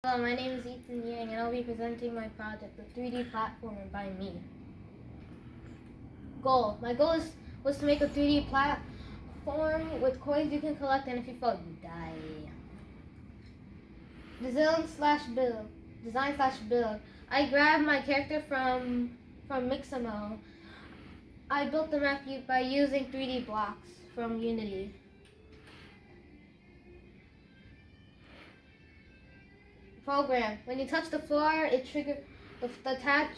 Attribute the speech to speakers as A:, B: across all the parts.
A: Hello, my name is Ethan Yang, and I'll be presenting my project, the 3D platformer by me. My goal was to make a 3D platform with coins you can collect, and if you fall, you die. Design/build. I grabbed my character from Mixamo. I built the map by using 3D blocks from Unity. Program. When you touch the floor, it triggers the tag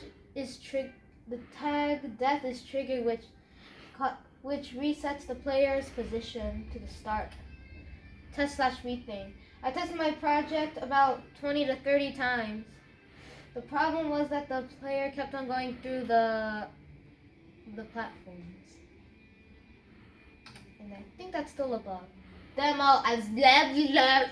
A: death is triggered, which resets the player's position to the start. Test/rethink. I tested my project about 20 to 30 times. The problem was that the player kept on going through the platforms, and I think that's still a bug. Demo as blah.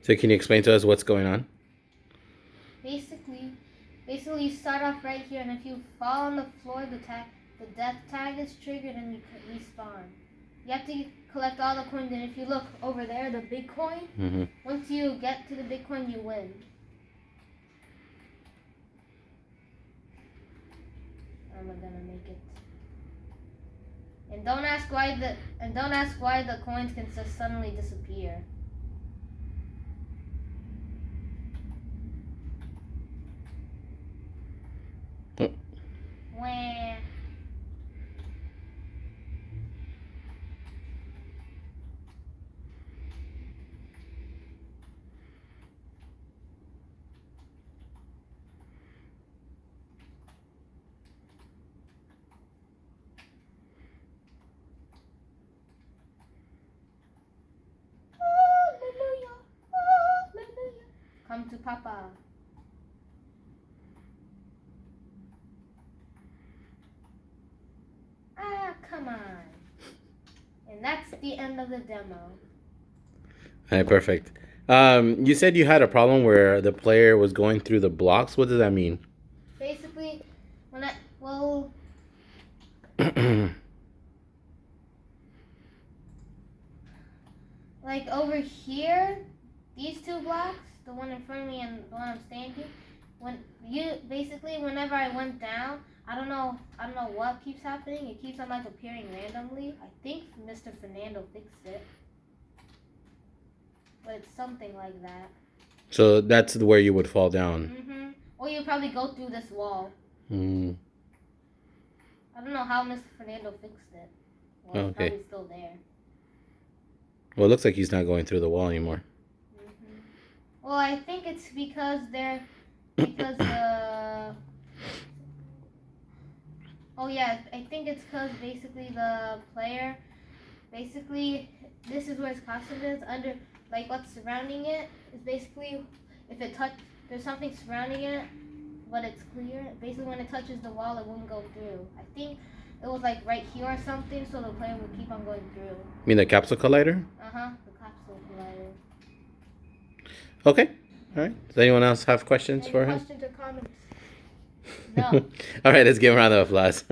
B: So can you explain to us what's going on?
A: Basically you start off right here, and if you fall on the floor, the death tag is triggered and you respawn. You have to collect all the coins, and if you look over there, the big coin, once you get to the big coin, you win. How am I gonna make it? And don't ask why the coins can just suddenly disappear. Wah. Hallelujah. Come to Papa. Come on. And that's the end of the demo.
B: All right, perfect. You said you had a problem where the player was going through the blocks. What does that mean?
A: Basically, like over here, these two blocks, the one in front of me and the one I'm standing, whenever I went down, I don't know what keeps happening. It keeps on like appearing randomly. I think Mr. Fernando fixed it, but it's something like that.
B: So that's where you would fall down.
A: Or you probably go through this wall. I don't know how Mr. Fernando fixed it. Well, it's probably still there.
B: Well, it looks like he's not going through the wall anymore.
A: Well, I think it's because I think it's because basically the player, this is where his costume is, under, like what's surrounding it, is basically, if it there's something surrounding it, but it's clear, basically when it touches the wall, it won't go through. I think it was like right here or something, so the player would keep on going through.
B: You mean the capsule collider?
A: The capsule collider.
B: Okay. All right. Does anyone else have questions for him?
A: Questions or comments? No.
B: All right, let's give him a round of applause.